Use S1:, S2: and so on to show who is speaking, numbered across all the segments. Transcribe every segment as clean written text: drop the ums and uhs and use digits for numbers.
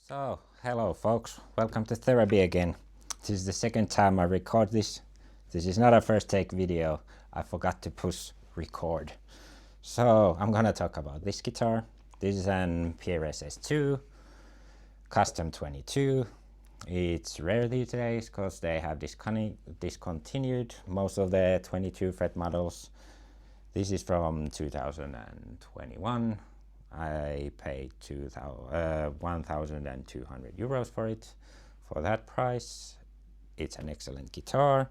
S1: So, hello folks, welcome to therapy again. This is the second time I record this. This is not a first take video. I forgot to push record. So, I'm gonna talk about this guitar. This is an PRS S2, custom 22. It's rare these days because they have discontinued most of the 22 fret models. This is from 2021. I paid 1,200 euros for it. For that price, it's an excellent guitar.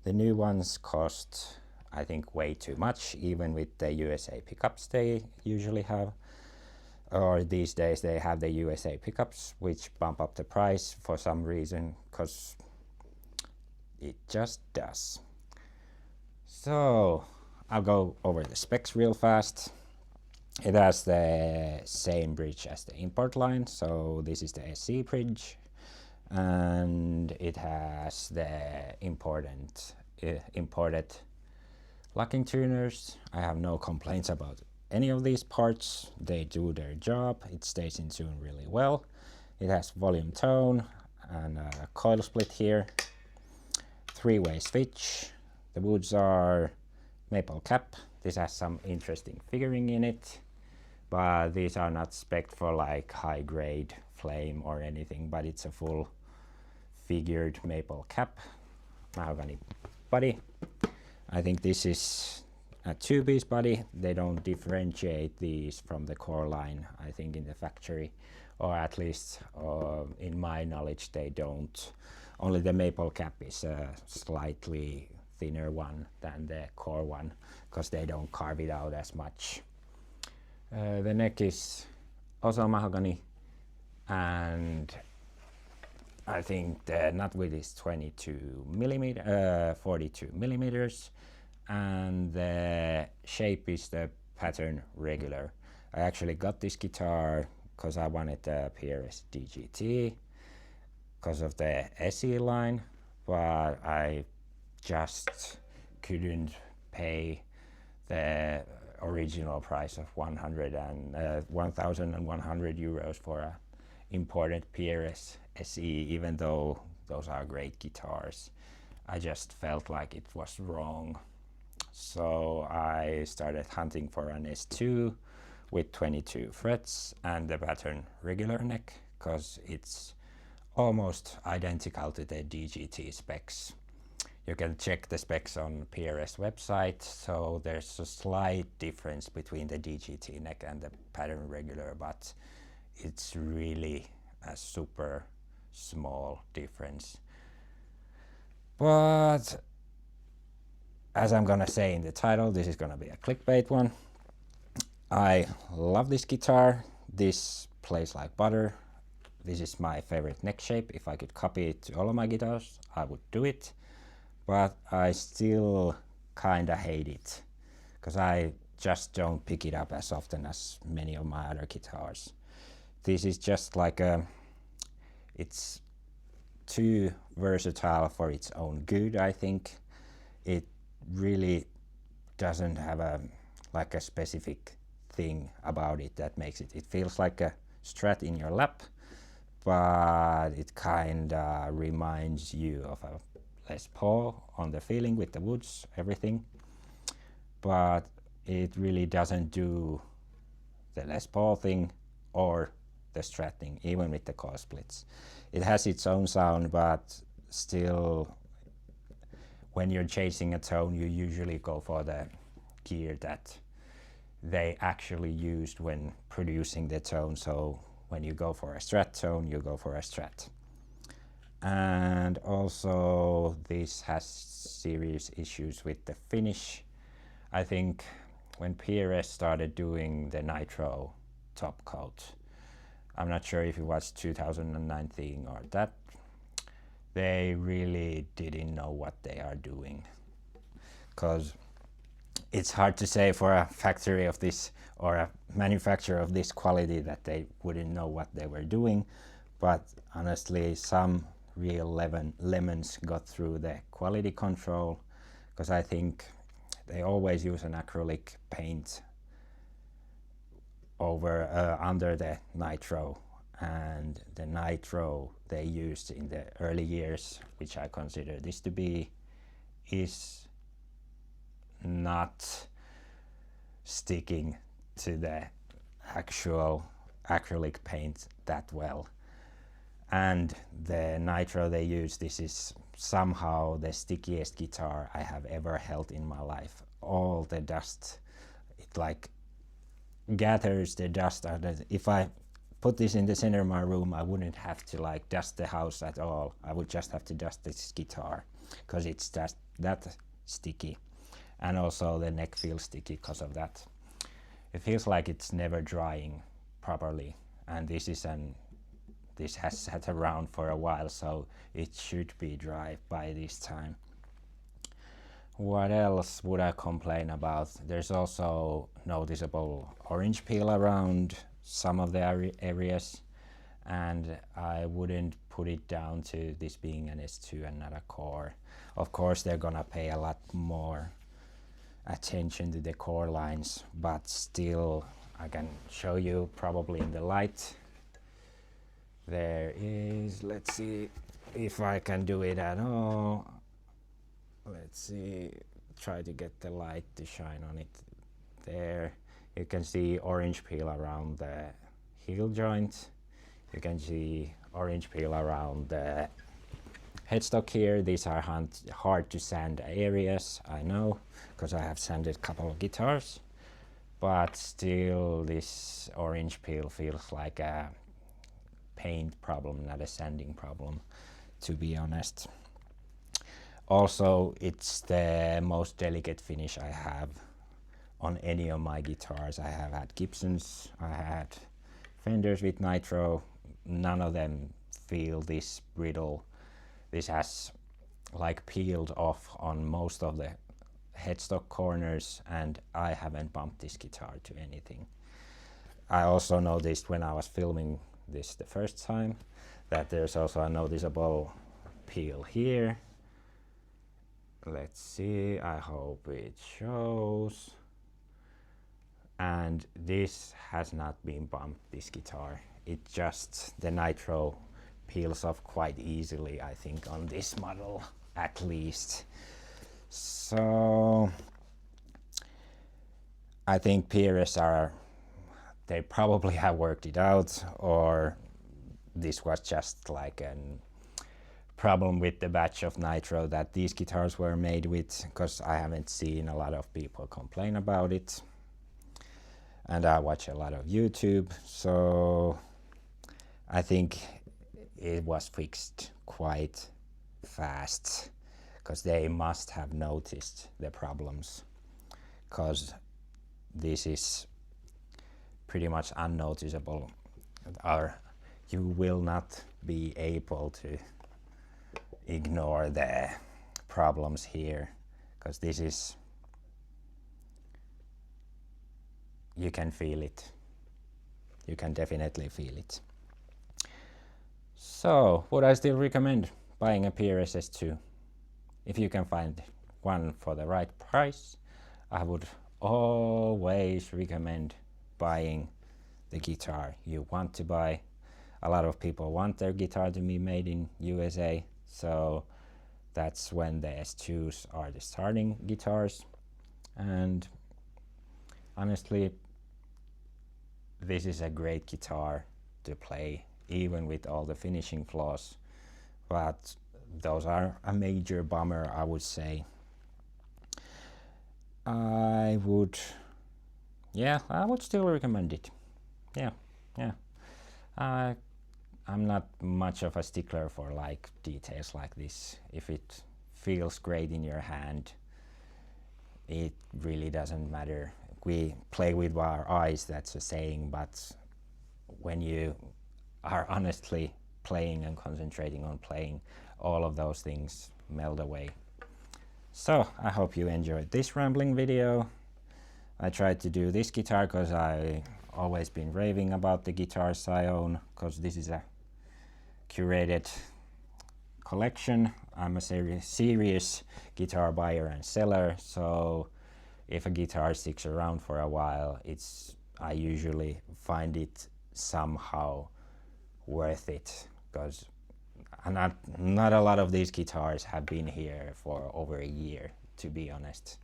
S1: The new ones cost, I think, way too much, even with the USA pickups they usually have. Or these days they have the USA pickups, which bump up the price for some reason, because it just does. So, I'll go over the specs real fast. It has the same bridge as the import line, so this is the SC bridge, and it has the imported locking tuners. I have no complaints about any of these parts. They do their job. It stays in tune really well. It has volume tone and a coil split here, three-way switch. The woods are maple cap. This has some interesting figuring in it, but these are not spec'd for like high grade flame or anything, but it's a full figured maple cap, mahogany body. I think this is a two-piece body. They don't differentiate these from the core line, I think, in the factory, or at least in my knowledge they don't. Only the maple cap is a slightly thinner one than the core one, because they don't carve it out as much. The neck is also mahogany, and I think the nut width is 42 millimeter, 42 millimeters, and the shape is the pattern regular. I actually got this guitar because I wanted the PRS DGT because of the SE line, but I just couldn't pay the original price of 1,100 euros for a imported PRS SE, even though those are great guitars. I just felt like it was wrong. So I started hunting for an S2 with 22 frets and the pattern regular neck, because it's almost identical to the DGT specs. You can check the specs on PRS website, so there's a slight difference between the DGT neck and the pattern regular, but it's really a super small difference. But as I'm gonna say in the title, this is gonna be a clickbait one. I love this guitar. This plays like butter. This is my favorite neck shape. If I could copy it to all of my guitars, I would do it. But I still kinda hate it, because I just don't pick it up as often as many of my other guitars. This is just like it's too versatile for its own good, I think. It really doesn't have a specific thing about it that makes it. It feels like a Strat in your lap, but it kinda reminds you of a Les Paul on the feeling with the woods, everything, but it really doesn't do the Les Paul thing or the Strat thing, even with the coil splits. It has its own sound, but still, when you're chasing a tone, you usually go for the gear that they actually used when producing the tone. So when you go for a Strat tone, you go for a Strat. And also this has serious issues with the finish. I think when PRS started doing the nitro top coat, I'm not sure if it was 2019 or that, they really didn't know what they are doing, because it's hard to say for a factory of this or a manufacturer of this quality that they wouldn't know what they were doing. But honestly, some real lemons got through the quality control, because I think they always use an acrylic paint over under the nitro, and the nitro they used in the early years, which I consider this to be, is not sticking to the actual acrylic paint that well. And the nitro they use, this is somehow the stickiest guitar I have ever held in my life. All the dust, it like gathers the dust out. If I put this in the center of my room, I wouldn't have to like dust the house at all. I would just have to dust this guitar because it's just that sticky. And also the neck feels sticky because of that. It feels like it's never drying properly, and this has sat around for a while, so it should be dry by this time. What else would I complain about? There's also noticeable orange peel around some of the areas, and I wouldn't put it down to this being an S2 and not a core. Of course they're gonna pay a lot more attention to the core lines, but still I can show you probably in the light. There is, let's see if I can do it at all. Let's see, try to get the light to shine on it. There you can see orange peel around the heel joint. You can see orange peel around the headstock here. These are hard to sand areas, I know, because I have sanded a couple of guitars, but still this orange peel feels like a paint problem, not a sanding problem, to be honest. Also, it's the most delicate finish I have on any of my guitars. I have had Gibsons, I had Fenders with nitro, none of them feel this brittle. This has like peeled off on most of the headstock corners, and I haven't bumped this guitar to anything. I also noticed when I was filming this the first time that there's also a noticeable peel here. Let's see, I hope it shows. And this has not been bumped, this guitar. It just, the nitro peels off quite easily, I think, on this model at least. So I think PRS they probably have worked it out, or this was just like a problem with the batch of nitro that these guitars were made with, because I haven't seen a lot of people complain about it. And I watch a lot of YouTube, so I think it was fixed quite fast, because they must have noticed the problems, because this is pretty much unnoticeable, or you will not be able to ignore the problems here, because this is, you can feel it. You can definitely feel it. So, would I still recommend buying a PRS S2? If you can find one for the right price, I would always recommend buying the guitar you want to buy. A lot of people want their guitar to be made in USA, so that's when the S2s are the starting guitars. And honestly, this is a great guitar to play, even with all the finishing flaws, but those are a major bummer, I would say. I would still recommend it. I'm not much of a stickler for like details like this. If it feels great in your hand, it really doesn't matter. We play with our eyes, that's a saying, but when you are honestly playing and concentrating on playing, all of those things melt away. So I hope you enjoyed this rambling video. I tried to do this guitar because I always been raving about the guitars I own, because this is a curated collection. I'm a serious guitar buyer and seller, so if a guitar sticks around for a while, I usually find it somehow worth it, because not a lot of these guitars have been here for over a year, to be honest,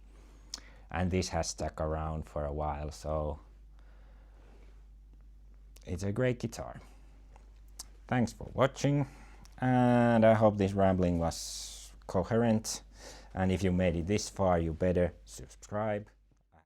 S1: and this has stuck around for a while, so it's a great guitar. Thanks for watching, and I hope this rambling was coherent, and if you made it this far, you better subscribe.